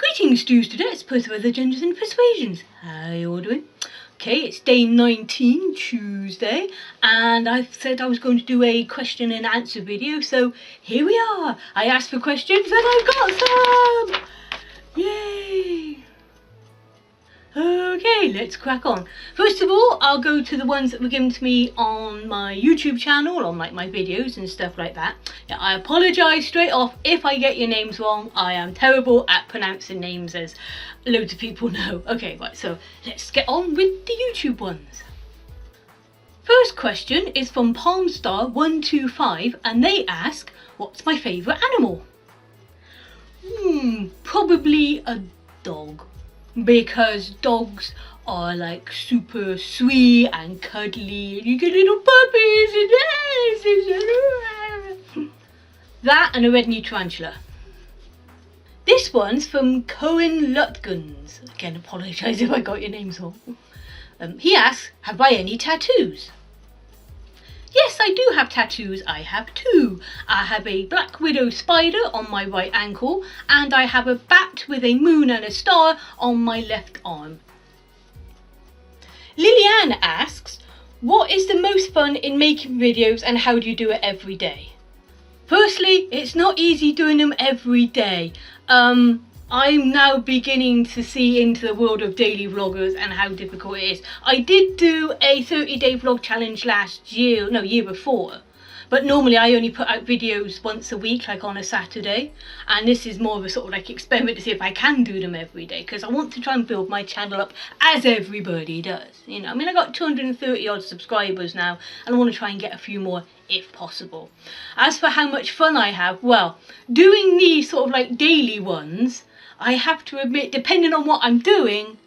Greetings, students, both of other genders and persuasions. How you all doing? Okay, it's day 19, Tuesday, and I said I was going to do a question and answer video, so here we are. I asked for questions and I got some! Yay! Okay, let's crack on. First of all, I'll go to the ones that were given to me on my YouTube channel, on like my videos and stuff like that. Now, I apologise straight off if I get your names wrong. I am terrible at pronouncing names, as loads of people know. Okay, right, so let's get on with the YouTube ones. First question is from Palmstar125, and they ask, what's my favourite animal? Probably a dog. Because dogs are like super sweet and cuddly, and you get little puppies and that and a red new tarantula. This one's from Cohen Lutgens. Again, apologise if I got your names wrong. He asks, have I any tattoos? Yes, I do have tattoos. I have two. I have a black widow spider on my right ankle, and I have a bat with a moon and a star on my left arm. Lillian asks, what is the most fun in making videos and how do you do it every day? Firstly, it's not easy doing them every day. I'm now beginning to see into the world of daily vloggers and how difficult it is. I did do a 30-day vlog challenge year before. But normally I only put out videos once a week, like on a Saturday. And this is more of a sort of like experiment to see if I can do them every day. Because I want to try and build my channel up as everybody does. You know, I mean, I got 230 odd subscribers now. And I want to try and get a few more if possible. As for how much fun I have, well, doing these sort of like daily ones, I have to admit, depending on what I'm doing,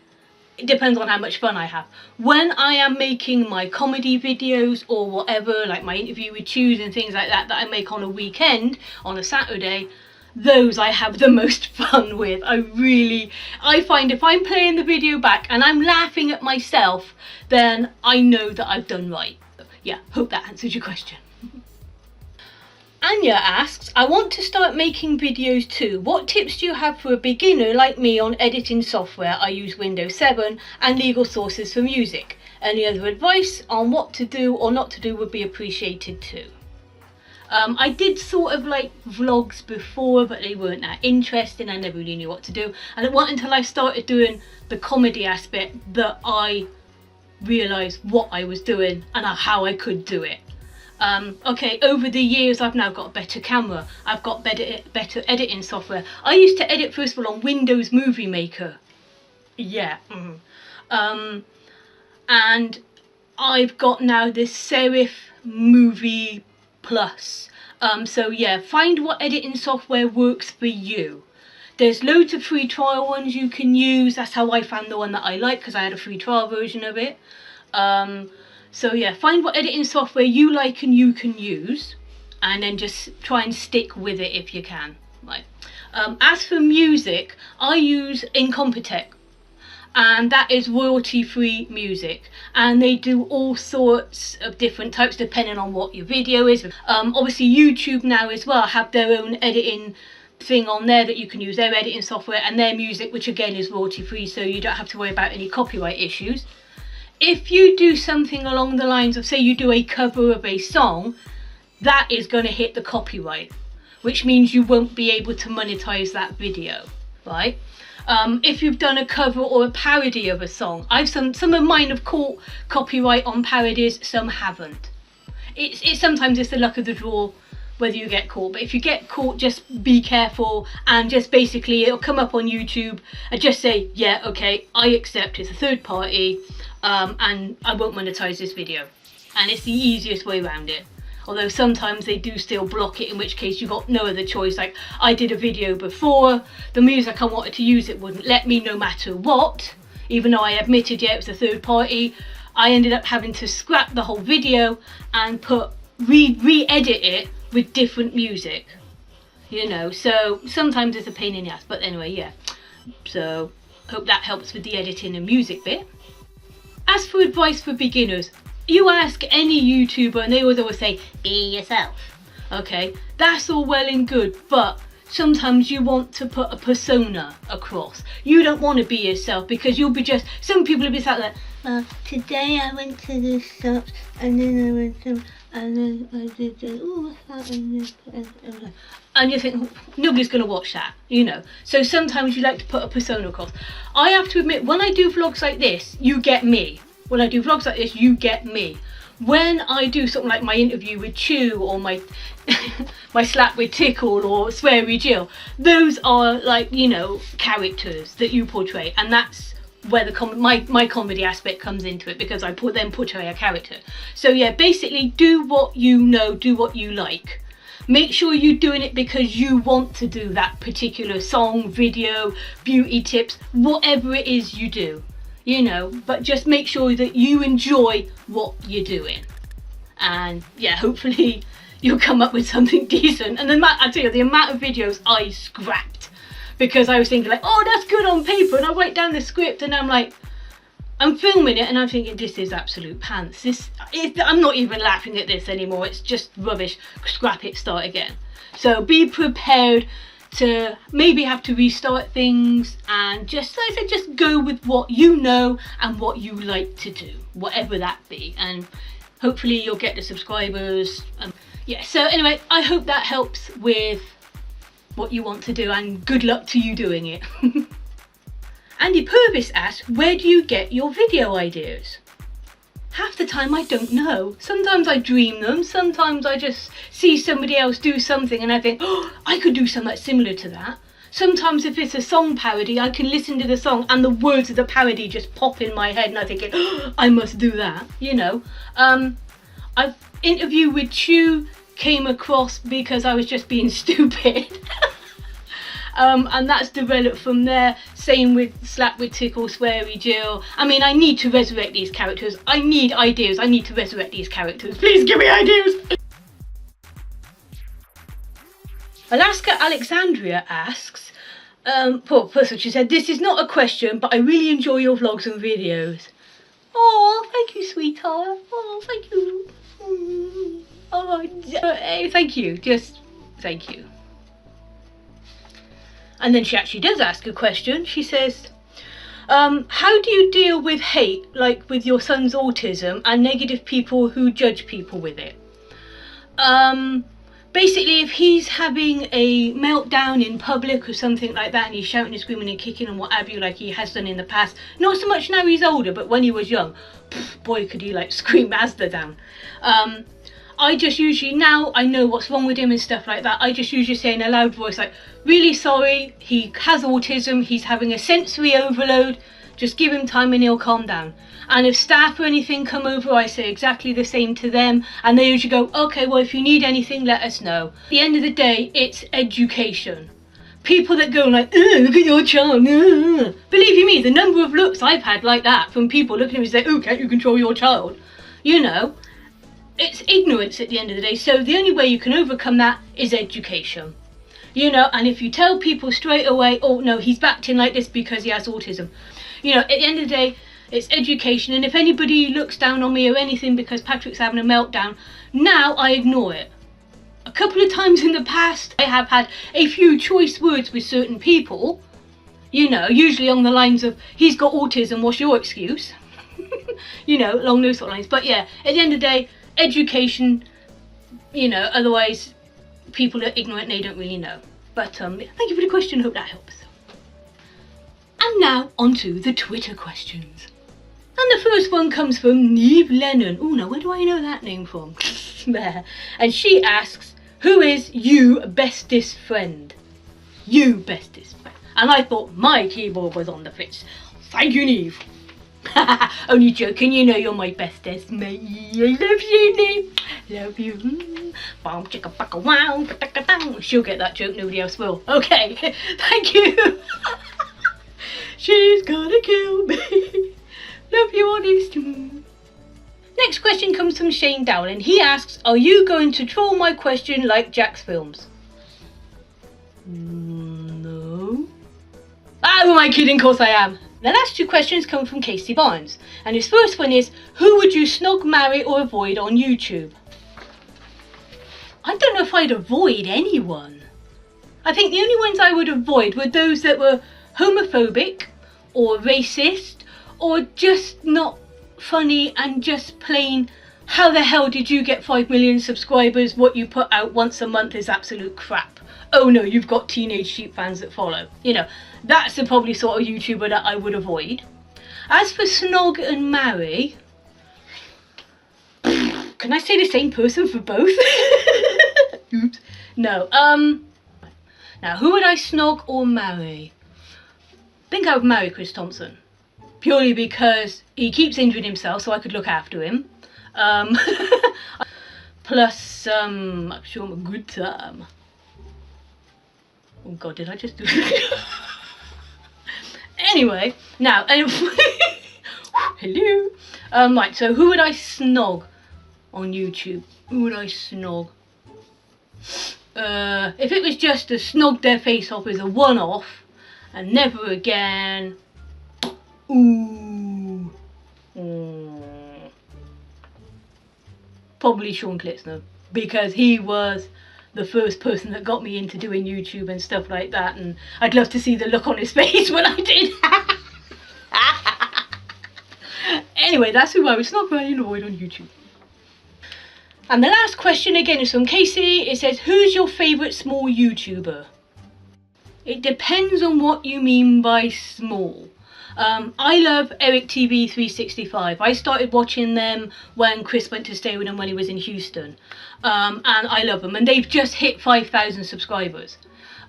it depends on how much fun I have. When I am making my comedy videos or whatever, like my interview with Choose and things like that, that I make on a weekend, on a Saturday, those I have the most fun with. I find if I'm playing the video back and I'm laughing at myself, then I know that I've done right. Yeah, hope that answers your question. Anya asks, I want to start making videos too. What tips do you have for a beginner like me on editing software? I use Windows 7 and legal sources for music. Any other advice on what to do or not to do would be appreciated too. I did sort of like vlogs before, but they weren't that interesting. I never really knew what to do. And it wasn't until I started doing the comedy aspect that I realised what I was doing and how I could do it. Okay, over the years I've now got a better camera, I've got better editing software. I used to edit first of all on Windows Movie Maker. Yeah. And I've got now this Serif Movie Plus. So yeah, find what editing software works for you. There's loads of free trial ones you can use. That's how I found the one that I like, because I had a free trial version of it. So yeah, find what editing software you like and you can use, and then just try and stick with it if you can. Right. As for music, I use Incompetech, and that is royalty-free music, and they do all sorts of different types depending on what your video is. Obviously YouTube now as well have their own editing thing on there that you can use, their editing software and their music, which again is royalty-free, so you don't have to worry about any copyright issues. If you do something along the lines of, say you do a cover of a song, that is going to hit the copyright, which means you won't be able to monetize that video, right? If you've done a cover or a parody of a song, some of mine have caught copyright on parodies, some haven't. Sometimes it's the luck of the draw whether you get caught, but if you get caught, just be careful and just basically it'll come up on YouTube and just say, yeah, okay, I accept it's a third party, and I won't monetize this video. And it's the easiest way around it. Although sometimes they do still block it, in which case you've got no other choice. Like I did a video before, the music I wanted to use, it wouldn't let me no matter what. Even though I admitted, yeah, it was a third party, I ended up having to scrap the whole video and re-edit it with different music. You know, so sometimes it's a pain in the ass, but anyway, yeah. So hope that helps with the editing and music bit. As for advice for beginners, you ask any YouTuber and they always say, be yourself. Okay, that's all well and good, but sometimes you want to put a persona across. You don't want to be yourself, because you'll be just, some people will be sat like, today I went to the shops and then I went to, and then I did this, oh, what's that? And you think, nobody's going to watch that, you know. So sometimes you like to put a persona across. I have to admit, when I do vlogs like this, you get me. When I do vlogs like this, you get me. When I do something like my interview with Chew, or my my slap with Tickle, or Sweary Jill, those are like, you know, characters that you portray, and that's where the my comedy aspect comes into it, because I then portray a character. So yeah, basically do what you know, do what you like. Make sure you're doing it because you want to do that particular song, video, beauty tips, whatever it is you do. You know, but just make sure that you enjoy what you're doing, and yeah, hopefully you'll come up with something decent. And I tell you, the amount of videos I scrapped because I was thinking like, oh, that's good on paper, and I write down the script and I'm like, I'm filming it and I'm thinking, this is absolute pants. I'm not even laughing at this anymore, it's just rubbish. Scrap it, start again. So be prepared to maybe have to restart things, and just, like I said, just go with what you know and what you like to do, whatever that be, and hopefully you'll get the subscribers. Yeah, so anyway, I hope that helps with what you want to do, and good luck to you doing it. Andy Purvis asks, where do you get your video ideas? Half the time I don't know. Sometimes I dream them, sometimes I just see somebody else do something and I think, oh, I could do something similar to that. Sometimes if it's a song parody, I can listen to the song and the words of the parody just pop in my head and I'm thinking, oh, I must do that, you know. I've interview with Chew came across because I was just being stupid. And that's developed from there. Same with Slap with Tickle, Sweary Jill. I mean, I need to resurrect these characters. I need ideas. I need to resurrect these characters. Please give me ideas. Alaska Alexandria asks, first she said, this is not a question, but I really enjoy your vlogs and videos. Oh, thank you, sweetheart. Oh, thank you. Oh, thank you. Just thank you. And then she actually does ask a question. She says, how do you deal with hate, like with your son's autism, and negative people who judge people with it? Basically, if he's having a meltdown in public or something like that, and he's shouting and screaming and kicking and what have you, like he has done in the past, not so much now he's older, but when he was young, boy, could he like scream Asda down. I just usually, now I know what's wrong with him and stuff like that, I just usually say in a loud voice like, really sorry, he has autism, he's having a sensory overload, just give him time and he'll calm down. And if staff or anything come over, I say exactly the same to them, and they usually go, okay, well if you need anything, let us know. At the end of the day, it's education. People that go like, look at your child, believe you me, the number of looks I've had like that from people looking at me and say, oh, can't you control your child? You know, it's ignorance at the end of the day, so the only way you can overcome that is education. You know, and if you tell people straight away, oh no, he's acting like this because he has autism. You know, at the end of the day, it's education, and if anybody looks down on me or anything because Patrick's having a meltdown, now I ignore it. A couple of times in the past, I have had a few choice words with certain people, you know, usually along the lines of, he's got autism, what's your excuse? You know, along those sort of lines. But yeah, at the end of the day, education, you know, otherwise people are ignorant and they don't really know. But thank you for the question, hope that helps. And now on to the Twitter questions. And the first one comes from Neve Lennon. Oh, now where do I know that name from? And she asks, who is you bestest friend? You bestest friend. And I thought my keyboard was on the fritz. Thank you, Neve. Only joking, you know you're my bestest mate. I love you, Neve. Love you. Boom, chicka, baka, wow, ka-taka-dang. She'll get that joke, nobody else will. Okay, thank you. She's gonna kill me. Love you, honest. Next question comes from Shane Dowling. He asks, are you going to troll my question like Jack's films? No. Ah, who am I kidding? Of course I am. The last two questions come from Casey Barnes. And his first one is, who would you snog, marry or avoid on YouTube? I don't know if I'd avoid anyone. I think the only ones I would avoid were those that were homophobic or racist or just not funny and just plain, how the hell did you get 5 million subscribers? What you put out once a month is absolute crap. Oh no, you've got teenage sheep fans that follow. You know, that's the probably sort of YouTuber that I would avoid. As for Snog and Marry, can I say the same person for both? Oops. No. Now, who would I snog or marry? I think I would marry Chris Thompson. Purely because he keeps injuring himself, so I could look after him. Plus, I'm sure I'm a good time. Oh God, did I just do that? Anyway, now, hello. Right, so who would I snog on YouTube? Who would I snog? If it was just to snog their face off as a one-off and never again, ooh, probably Sean Klitzner, because he was the first person that got me into doing YouTube and stuff like that, and I'd love to see the look on his face when I did. Anyway, that's who I would snog and avoid on YouTube. And the last question again is from Casey. It says, who's your favourite small YouTuber? It depends on what you mean by small. I love Eric TV 365. I started watching them when Chris went to stay with him when he was in Houston. And I love them. And they've just hit 5,000 subscribers.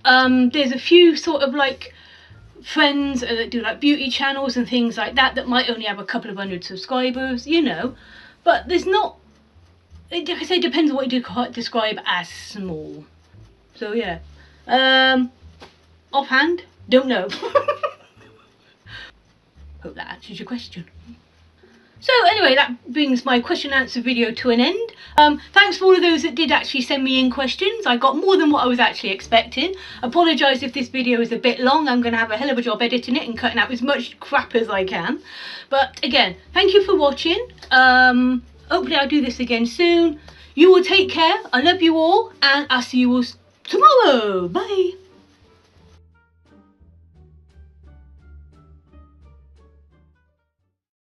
There's a few sort of like friends that do like beauty channels and things like that that might only have a couple of hundred subscribers, you know. But there's not... Like I say, it depends on what you describe as small. So yeah. Offhand, don't know. Hope that answers your question. So anyway, that brings my question and answer video to an end. Thanks for all of those that did actually send me in questions. I got more than what I was actually expecting. Apologise if this video is a bit long. I'm going to have a hell of a job editing it and cutting out as much crap as I can. But again, thank you for watching. Hopefully I'll do this again soon. You all take care. I love you all, and I'll see you all tomorrow. Bye.